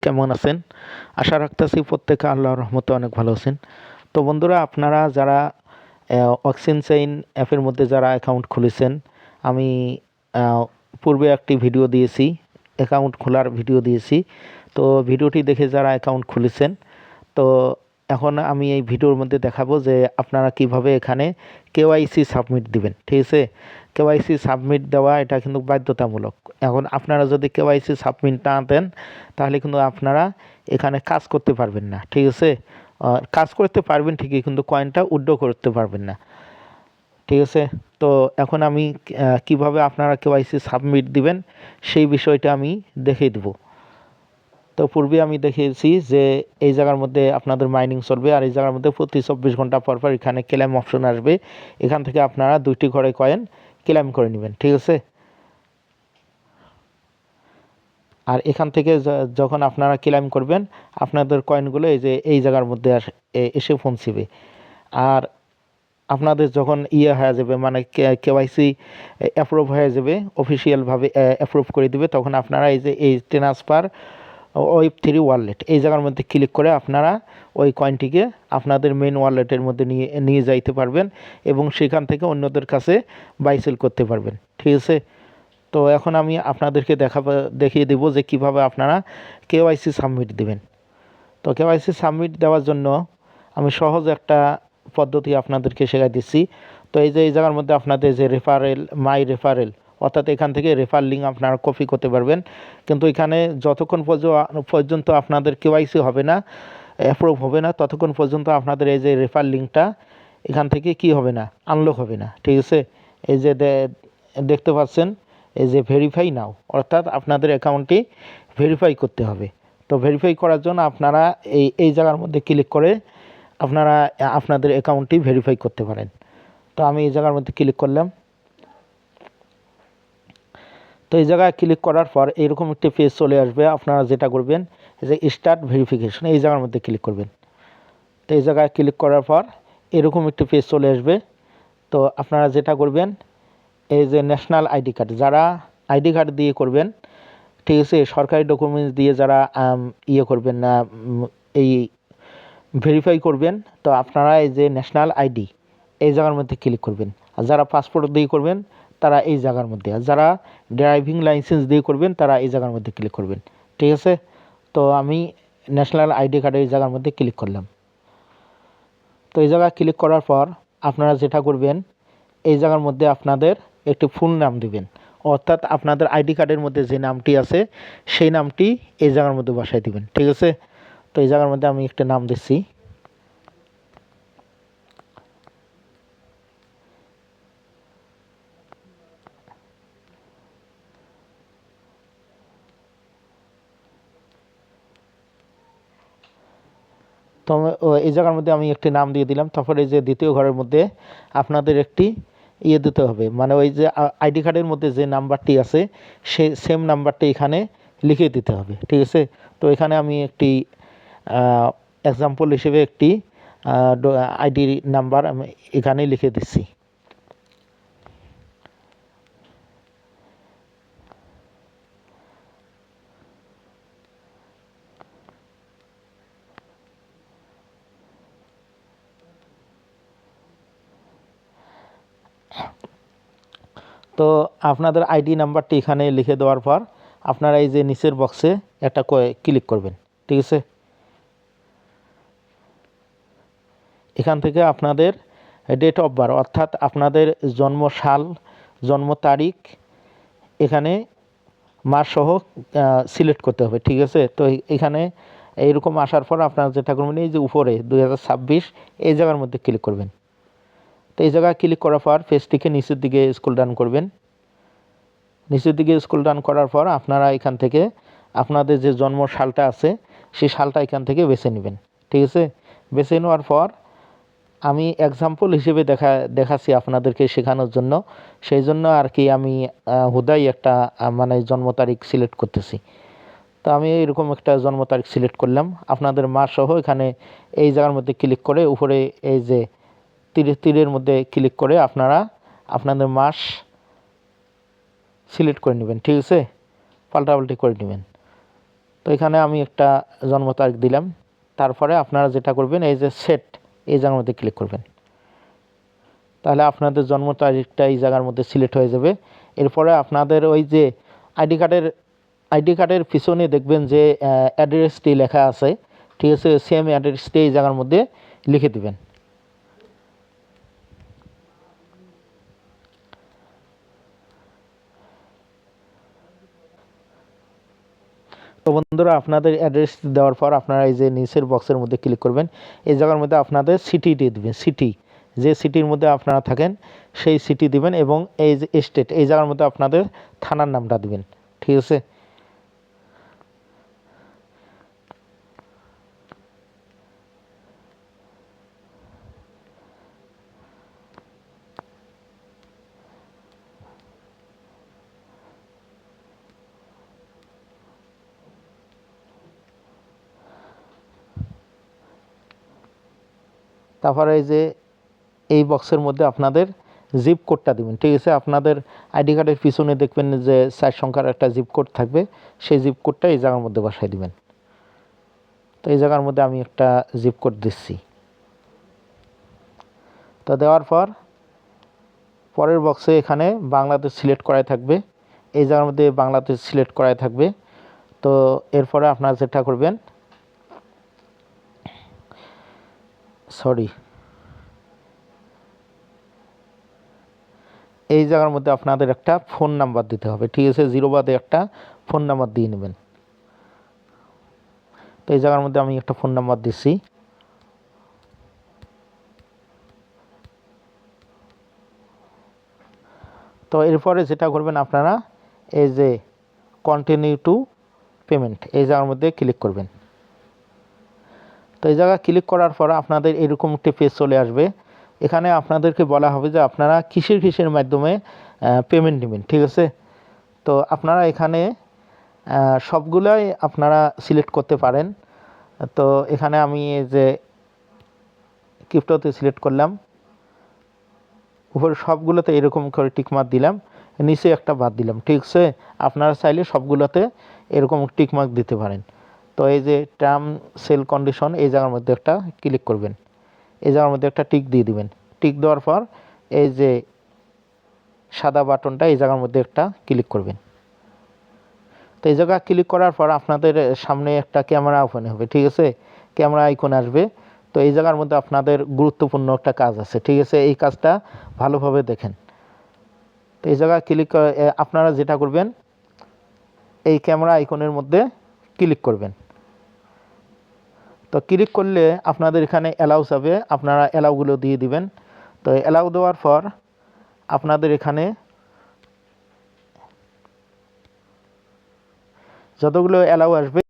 কেমন আছেন? আশা রাখতেছি প্রত্যেকে আল্লাহর রহমতে অনেক ভালো আছেন। তো বন্ধুরা, আপনারা যারা অক্সিজেন চেইন অ্যাপের মধ্যে যারা অ্যাকাউন্ট খুলেছেন, আমি পূর্বে একটি ভিডিও দিয়েছি, অ্যাকাউন্ট খোলার ভিডিও দিয়েছি। তো ভিডিওটি দেখে যারা অ্যাকাউন্ট খুলেছেন, তো এখন আমি এই ভিডিওর মধ্যে দেখাবো যে আপনারা কিভাবে এখানে কেওয়াইসি সাবমিট দিবেন। ঠিক আছে, কেওয়াইসি সাবমিট দেওয়া এটা কিন্তু বাধ্যতামূলক। এখন আপনারা যদি কেওয়াইসি সাবমিট না দেন, তাহলে কিন্তু আপনারা এখানে কাজ করতে পারবেন না। ঠিক আছে, কাজ করতে পারবেন ঠিকই, কিন্তু কয়েনটা উইথড্র করতে পারবেন না। ঠিক আছে, তো এখন আমি কিভাবে আপনারা কেওয়াইসি সাবমিট দিবেন সেই বিষয়টা আমি দেখিয়ে দেবো। তো পূর্বে আমি দেখিয়েছি যে এই জায়গার মধ্যে আপনাদের মাইনিং চলবে, আর এই জায়গার মধ্যে প্রতি 24 ঘন্টা পর পর এখানে ক্লেম অপশন আসবে। এখান থেকে আপনারা 2টি ঘরে কয়েন ক্লেম করে নেবেন। ঠিক আছে, আর এখান থেকে যখন আপনারা ক্লেম করবেন, আপনাদের কয়েনগুলো এই যে এই জায়গার মধ্যে এসে পৌঁছবে। আর আপনাদের যখন হয়ে যাবে, মানে কেওয়াইসি অ্যাপ্রুভ হয়ে যাবে, অফিসিয়ালভাবে অ্যাপ্রুভ করে দেবে, তখন আপনারা এই যে এই ট্রান্সফার Web3 ওয়ালেট এই জায়গার মধ্যে ক্লিক করে আপনারা ওই কয়েনটিকে আপনাদের মেন ওয়ালেটের মধ্যে নিয়ে যাইতে পারবেন এবং সেখান থেকে অন্যদের কাছে বাই সেল করতে পারবেন। ঠিক আছে, তো এখন আমি আপনাদেরকে দেখিয়ে দেব যে কিভাবে আপনারা কেওয়াইসি সাবমিট দেবেন। তো কেওয়াইসি সাবমিট দেওয়ার জন্য আমি সহজ একটা পদ্ধতি আপনাদেরকে শেখাই দিচ্ছি। তো এই যে এই জায়গার মধ্যে আপনাদের যে রেফারেল, মাই রেফারেল, অর্থাৎ এখান থেকে রেফার লিঙ্ক আপনারা কপি করতে পারবেন। কিন্তু এখানে যতক্ষণ পর্যন্ত আপনাদের কেওয়াইসি হবে না, অ্যাপ্রুভ হবে না, ততক্ষণ পর্যন্ত আপনাদের এই যে রেফার লিঙ্কটা এখান থেকে কি হবে না, আনলক হবে না। ঠিক আছে, এই যে দেখতে পাচ্ছেন এই যে ভেরিফাই নাও, অর্থাৎ আপনাদের অ্যাকাউন্টটি ভেরিফাই করতে হবে। তো ভেরিফাই করার জন্য আপনারা এই জায়গার মধ্যে ক্লিক করে আপনারা আপনাদের অ্যাকাউন্টটি ভেরিফাই করতে পারেন। তো আমি এই জায়গার মধ্যে ক্লিক করলাম। তো এই জায়গায় ক্লিক করার পর এরকম একটি পেজ চলে আসবে। আপনারা যেটা করবেন, এই যে স্টার্ট ভেরিফিকেশন এই জায়গার মধ্যে ক্লিক করবেন। তো এই জায়গায় ক্লিক করার পর এরকম একটি পেজ চলে আসবে। তো আপনারা যেটা করবেন, এই যে ন্যাশনাল আইডি কার্ড, যারা আইডি কার্ড দিয়ে করবেন, ঠিক আছে, সরকারি ডকুমেন্টস দিয়ে যারা করবেন না, এই ভেরিফাই করবেন, তো আপনারা এই যে ন্যাশনাল আইডি এই জায়গার মধ্যে ক্লিক করবেন। আর যারা পাসপোর্ট দিয়ে করবেন তারা এই জায়গার মধ্যে, আর যারা ড্রাইভিং লাইসেন্স দিয়ে করবেন তারা এই জায়গার মধ্যে ক্লিক করবেন। ঠিক আছে, তো আমি ন্যাশনাল আইডি কার্ডের এই জায়গার মধ্যে ক্লিক করলাম। তো এই জায়গায় ক্লিক করার পর আপনারা যেটা করবেন, এই জায়গার মধ্যে আপনাদের একটি ফুল নাম দিবেন, অর্থাৎ আপনাদের আইডি কার্ডের মধ্যে যে নামটি আছে সেই নামটি এই জায়গার মধ্যে বসাই দিবেন। ঠিক আছে, তো এই জায়গার মধ্যে আমি একটা নাম দিচ্ছি। তো এই জায়গার মধ্যে আমি একটি নাম দিয়ে দিলাম। তারপরে এই যে দ্বিতীয় ঘরের মধ্যে আপনাদের একটি দিতে হবে, মানে ওই যে আইডি কার্ডের মধ্যে যে নাম্বারটি আছে সেই সেম নাম্বারটি এখানে লিখে দিতে হবে। ঠিক আছে, তো এখানে আমি একটি এক্সাম্পল হিসেবে একটি আইডি নাম্বার আমি এখানে লিখে দিচ্ছি। তো আপনাদের আইডি নাম্বারটি এখানে লিখে দেওয়ার পর আপনারা এই যে নিচের বক্সে একটা ক্লিক করবেন। ঠিক আছে, এখান থেকে আপনাদের ডেট অফ বার্থ, অর্থাৎ আপনাদের জন্মসাল, জন্ম তারিখ এখানে মাস সহ সিলেক্ট করতে হবে। ঠিক আছে, তো এখানে এইরকম আসার পর আপনারা যেটা করবেন, এই যে উপরে 2026 এই জায়গার মধ্যে ক্লিক করবেন। তো এই জায়গায় ক্লিক করার পর পেজটিকে নিচের দিকে স্ক্রল ডাউন করবেন। নিচের দিকে স্ক্রল ডাউন করার পর আপনারা এখান থেকে আপনাদের যে জন্ম সালটা আছে সেই সালটা এখান থেকে বেছে নেবেন। ঠিক আছে, বেছে নেওয়ার পর আমি এক্সাম্পল হিসেবে দেখাচ্ছি আপনাদেরকে শেখানোর জন্য, সেই জন্য আর কি আমি হুদাই একটা মানে জন্ম তারিখ সিলেক্ট করতেছি। তো আমি এরকম একটা জন্ম তারিখ সিলেক্ট করলাম। আপনাদের মাস সহ এখানে এই জায়গার মধ্যে ক্লিক করে উপরে এই যে তীরের মধ্যে ক্লিক করে আপনারা আপনাদের মাস সিলেক্ট করে নেবেন। ঠিক আছে, পাল্টাপাল্টি করে নেবেন। তো এখানে আমি একটা জন্ম তারিখ দিলাম। তারপরে আপনারা যেটা করবেন, এই যে সেট, এই জায়গার মধ্যে ক্লিক করবেন। তাহলে আপনাদের জন্ম তারিখটা এই জায়গার মধ্যে সিলেক্ট হয়ে যাবে। এরপরে আপনাদের ওই যে আইডি কার্ডের আইডি কার্ডের পিছনে দেখবেন যে অ্যাড্রেসটি লেখা আছে, ঠিক আছে, সেম অ্যাড্রেসটি এই জায়গার মধ্যে লিখে দিবেন। তো বন্ধুরা, আপনাদের অ্যাড্রেস দেওয়ার পর আপনারা এই যে নিচের বক্সের মধ্যে ক্লিক করবেন। এই জায়গার মধ্যে আপনাদের সিটিটি দিবেন, সিটি, যে সিটির মধ্যে আপনারা থাকেন সেই সিটি দিবেন, এবং এই যে স্টেট, এই জায়গার মধ্যে আপনাদের থানার নামটা দিবেন, ঠিক আছে। তারপরে এই যে এই বক্সের মধ্যে আপনাদের জিপ কোডটা দিবেন, ঠিক আছে। আপনাদের আইডি কার্ডের পিছনে দেখবেন যে 4 সংখ্যার একটা জিপ কোড থাকবে, সেই জিপ কোডটা এই জায়গার মধ্যে বসাই দিবেন। তো এই জায়গার মধ্যে আমি একটা জিপ কোড দিচ্ছি। তো দেওয়ার পর পরের বক্সে এখানে বাংলাদেশ সিলেক্ট করাই থাকবে, এই জায়গার মধ্যে বাংলাদেশ সিলেক্ট করাই থাকবে। তো এরপরে আপনারা যেটা করবেন, সরি, এই জায়গার মধ্যে আপনাদের একটা ফোন নাম্বার দিতে হবে, ঠিক আছে, 0 বাদে একটা ফোন নাম্বার দিয়ে নেবেন। তো এই জায়গার মধ্যে আমি একটা ফোন নাম্বার দিচ্ছি। তো এরপরে যেটা করবেন আপনারা, এই যে কন্টিনিউ টু পেমেন্ট, এই জায়গার মধ্যে ক্লিক করবেন। তো এই জায়গা ক্লিক করার পর আপনাদের এরকম একটি পেজ চলে আসবে। এখানে আপনাদেরকে বলা হবে যে আপনারা কিসের মাধ্যমে পেমেন্ট নেবেন, ঠিক আছে। তো আপনারা এখানে সবগুলাই আপনারা সিলেক্ট করতে পারেন। তো এখানে আমি এই যে ক্রিপ্টোতে সিলেক্ট করলাম, উপরে সবগুলোতে এরকম করে টিকমার্ক দিলাম, নিচে একটা বাদ দিলাম, ঠিক আছে। আপনারা চাইলে সবগুলোতে এরকম টিকমার্ক দিতে পারেন। তো এই যে টার্ম সেল কন্ডিশন, এই জায়গার মধ্যে একটা ক্লিক করবেন, এই জায়গার মধ্যে একটা টিক দিয়ে দিবেন। টিক দেওয়ার পর এই যে সাদা বাটনটা, এই জায়গার মধ্যে একটা ক্লিক করবেন। তো এই জায়গা ক্লিক করার পর আপনাদের সামনে একটা ক্যামেরা ওপেন হবে, ঠিক আছে, ক্যামেরা আইকন আসবে। তো এই জায়গার মধ্যে আপনাদের গুরুত্বপূর্ণ একটা কাজ আছে, ঠিক আছে, এই কাজটা ভালোভাবে দেখেন। তো এই জায়গা ক্লিক আপনারা যেটা করবেন, এই ক্যামেরা আইকনের মধ্যে ক্লিক করবেন। তো ক্লিক করলে আপনাদের এখানে অ্যালাউ যাবে, আপনারা অ্যালাউগুলো দিয়ে দিবেন। তো অ্যালাউ দেওয়ার পর আপনাদের এখানে যতগুলো অ্যালাউ আসবে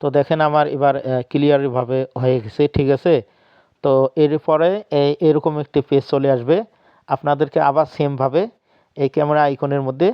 তো দেখেন আমার এবার ক্লিয়ারভাবে হয়ে গেছে, ঠিক আছে। তো এরপরে এরকম একটি পেজ চলে আসবে, আপনাদেরকে আবার সেমভাবে এই ক্যামেরা আইকনের মধ্যে